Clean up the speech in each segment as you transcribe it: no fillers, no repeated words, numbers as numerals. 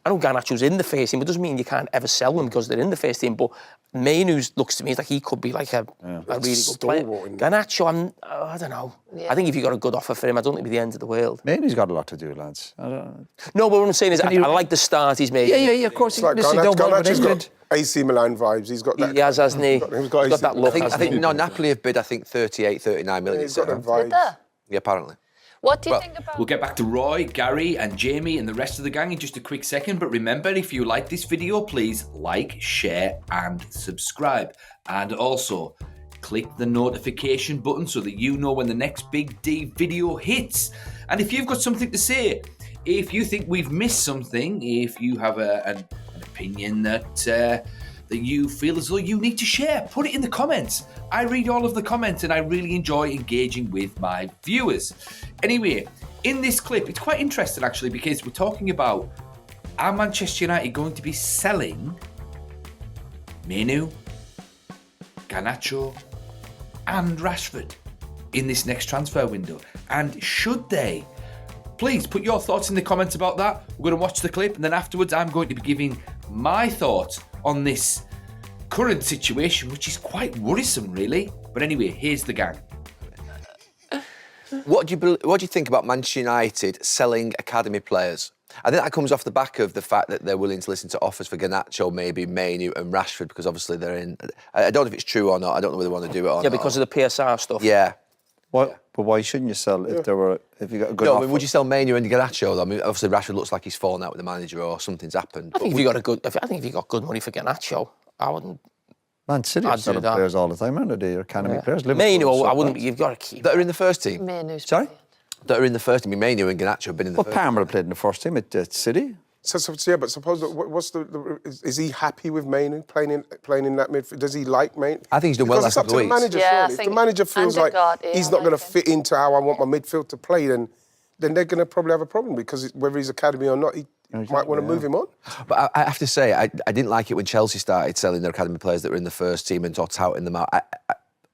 I know Garnacho's in the first team, but it doesn't mean you can't ever sell them because they're in the first team. But Mainoo looks to me like he could be like a really good player. Garnacho, I don't know. Yeah. I think if you got a good offer for him, I don't think it'd be the end of the world. Mainoo's got a lot to do, lads. No, but what I'm saying is, I like the start he's made. Yeah, of course. Garnacho's got AC Milan vibes. He's got that. He has, hasn't he? He's got that look. I think Napoli have bid, 38, 39 million. He's got them vibes. Yeah, apparently. What do you think about... We'll get back to Roy, Gary and Jamie and the rest of the gang in just a quick second. But remember, if you like this video, please like, share and subscribe. And also, click the notification button so that you know when the next Big D video hits. And if you've got something to say, if you think we've missed something, if you have an opinion that you feel as though you need to share, put it in the comments. I read all of the comments and I really enjoy engaging with my viewers. Anyway, in this clip, it's quite interesting actually because we're talking about, are Manchester United going to be selling Mainoo, Garnacho and Rashford in this next transfer window? And should they? Please put your thoughts in the comments about that. We're going to watch the clip and then afterwards I'm going to be giving my thoughts on this current situation, which is quite worrisome, really. But anyway, here's the gang. What do you think about Manchester United selling academy players? I think that comes off the back of the fact that they're willing to listen to offers for Garnacho, maybe Mainoo and Rashford, because obviously they're in... I don't know if it's true or not. I don't know whether they want to do it or not. Yeah, because of the PSR stuff. Yeah. But why shouldn't you sell if you got a good offer? I mean, would you sell Mainoo and Garnacho? I mean, obviously Rashford looks like he's fallen out with the manager or something's happened. I think if you got good money for Garnacho, I wouldn't. Man City are selling players all the time, aren't they? They're academy players. Mainoo, I wouldn't. You've got to keep. That are in the first team. Mainoo's Sorry. That are in the first team. Mainoo and Garnacho have been in the first team. Palmer played in the first team at City. So yeah, but suppose is he happy with Mainoo playing in that midfield? Does he like Mainoo? I think he's done well last couple of weeks. Manager, if the manager feels like he's not going to fit into how I want my midfield to play, then they're going to probably have a problem because whether he's academy or not, he might want to move him on. But I have to say, I didn't like it when Chelsea started selling their academy players that were in the first team and touting them out.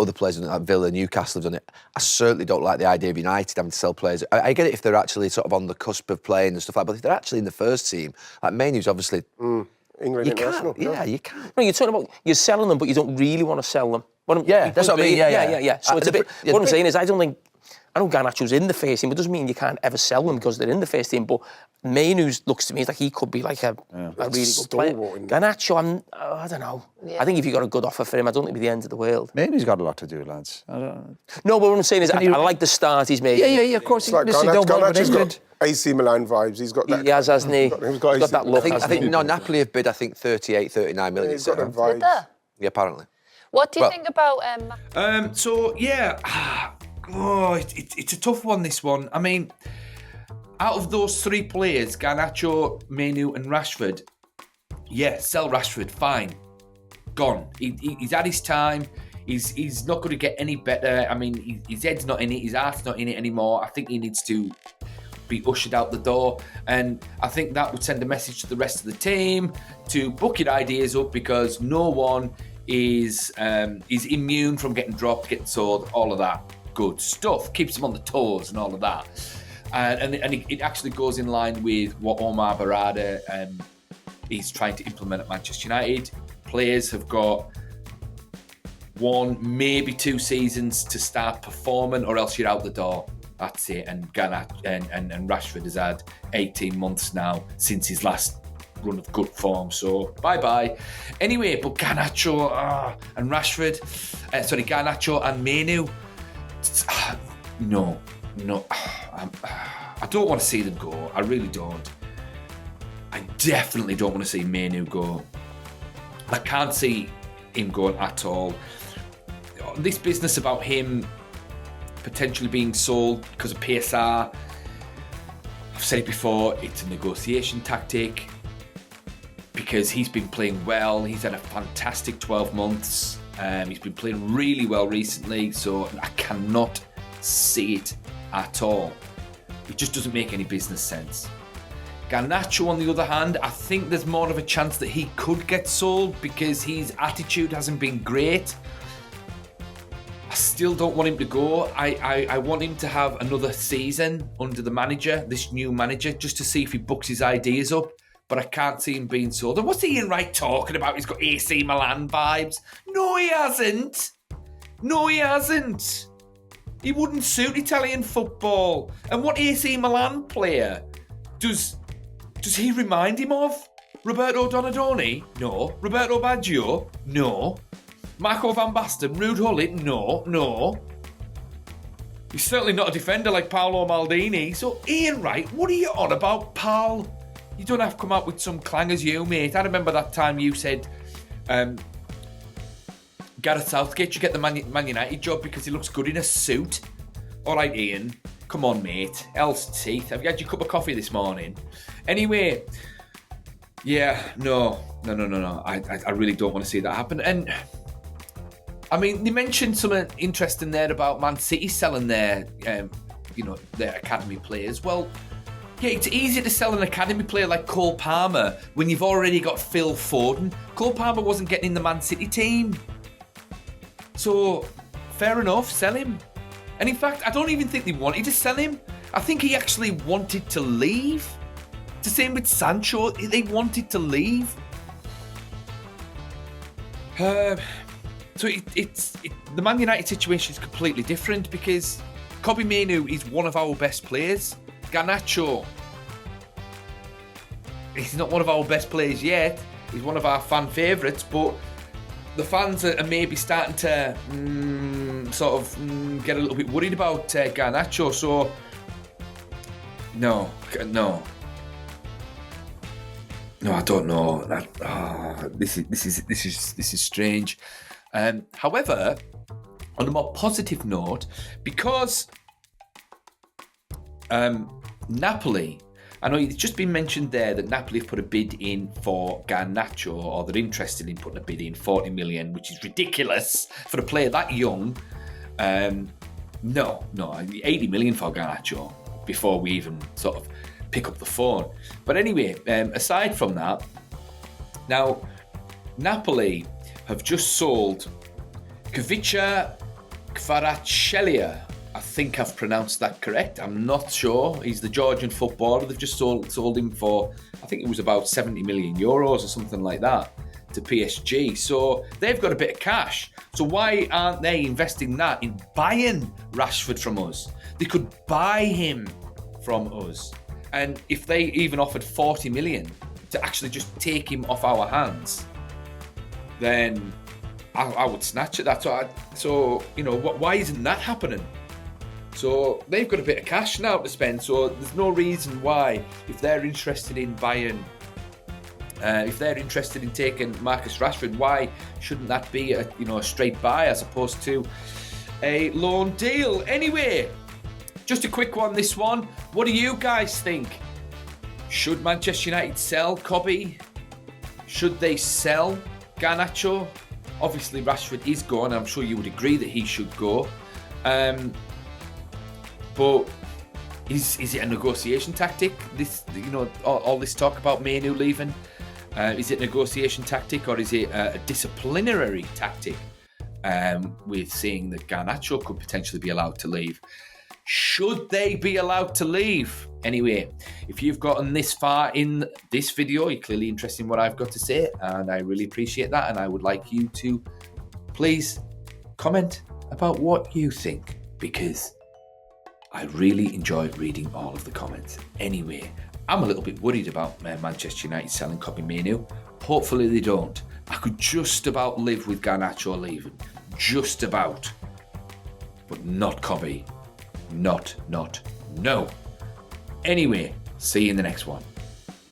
Other players like Villa, Newcastle have done it. I certainly don't like the idea of United having to sell players. I get it if they're actually sort of on the cusp of playing and stuff like that, but if they're actually in the first team, like Mainoo's obviously... England international. Yeah, you can't. No, you're talking about, you're selling them, but you don't really want to sell them. That's what I mean, yeah. So it's a bit... What I'm saying is, I know Garnacho's in the first team, but it doesn't mean you can't ever sell them because they're in the first team. But Mainoo looks to me like he could be like a really good player. Garnacho, I don't know. Yeah. I think if you got a good offer for him, I don't think it'd be the end of the world. Mainoo's got a lot to do, lads. No, but what I'm saying is, I like the start he's made. Yeah, of course. Garnacho's got AC Milan vibes. He's got that. He has, hasn't he? He's got that look. I think Napoli have bid, 38, 39 million. He's got them vibes. Yeah, apparently. What do you think about... it's a tough one, this one. I mean, out of those three players, Garnacho, Mainoo and Rashford, sell Rashford, fine. Gone. He's had his time. He's not going to get any better. I mean, his head's not in it. His heart's not in it anymore. I think he needs to be ushered out the door. And I think that would send a message to the rest of the team to book your ideas up because no one is immune from getting dropped, getting sold, all of that good stuff. Keeps them on the toes and all of that. And it actually goes in line with what Omar Barada is trying to implement at Manchester United. Players have got 1, maybe 2 seasons to start performing, or else you're out the door. That's it. And Garnacho and Rashford has had 18 months now since his last run of good form. So bye-bye. Anyway, but Garnacho and Rashford, Garnacho and Mainoo, no. I don't want to see them go. I really don't. I definitely don't want to see Mainoo go. I can't see him going at all. This business about him potentially being sold because of PSR, I've said it before, it's a negotiation tactic because he's been playing well. He's had a fantastic 12 months. He's been playing really well recently, so I cannot see it at all. It just doesn't make any business sense. Garnacho, on the other hand, I think there's more of a chance that he could get sold because his attitude hasn't been great. I still don't want him to go. I want him to have another season under the manager, this new manager, just to see if he books his ideas up. but I can't see him being sold. And what's Ian Wright talking about? He's got AC Milan vibes. No, he hasn't. No, he hasn't. He wouldn't suit Italian football. And what AC Milan player does he remind him of? Roberto Donadoni? No. Roberto Baggio? No. Marco van Basten? Ruud Gullit? No. He's certainly not a defender like Paolo Maldini. So, Ian Wright, what are you on about, pal? You don't have to come out with some clangers, you, mate. I remember that time you said Gareth Southgate should get the Man United job because he looks good in a suit. All right, Ian. Come on, mate. Hell's teeth. Have you had your cup of coffee this morning? Anyway, yeah, no. I really don't want to see that happen. And I mean, they mentioned something interesting there about Man City selling their academy players. Well, yeah, it's easy to sell an academy player like Cole Palmer when you've already got Phil Foden. Cole Palmer wasn't getting in the Man City team. So, fair enough, sell him. And in fact, I don't even think they wanted to sell him. I think he actually wanted to leave. It's the same with Sancho. They wanted to leave. So the Man United situation is completely different because Kobbie Mainoo is one of our best players. Garnacho, he's not one of our best players yet. He's one of our fan favourites, but the fans are maybe starting to get a little bit worried about Garnacho. So no, I don't know. This is strange. However, on a more positive note, because Napoli, I know it's just been mentioned there that Napoli have put a bid in for Garnacho, or they're interested in putting a bid in 40 million, which is ridiculous for a player that young. No, 80 million for Garnacho before we even sort of pick up the phone. But anyway, aside from that, now Napoli have just sold Kvicha Kvaratskhelia. I think I've pronounced that correct. I'm not sure. He's the Georgian footballer. They've just sold him for, I think it was about 70 million euros or something like that to PSG. So they've got a bit of cash. So why aren't they investing that in buying Rashford from us? They could buy him from us. And if they even offered 40 million to actually just take him off our hands, then I would snatch at that. So why isn't that happening? So they've got a bit of cash now to spend. So there's no reason why, if they're interested in buying, if they're interested in taking Marcus Rashford, why shouldn't that be a straight buy as opposed to a loan deal? Anyway, just a quick one. This one. What do you guys think? Should Manchester United sell Kobbie? Should they sell Garnacho? Obviously, Rashford is gone. I'm sure you would agree that he should go. But is it a negotiation tactic? This, all this talk about Mainoo leaving, is it a negotiation tactic or is it a disciplinary tactic? With seeing that Garnacho could potentially be allowed to leave. Should they be allowed to leave? Anyway, if you've gotten this far in this video, you're clearly interested in what I've got to say, and I really appreciate that. And I would like you to please comment about what you think, because I really enjoy reading all of the comments. Anyway, I'm a little bit worried about Manchester United selling Kobbie Mainoo. Hopefully they don't. I could just about live with Garnacho leaving. Just about. But not Kobbie. No. Anyway, see you in the next one.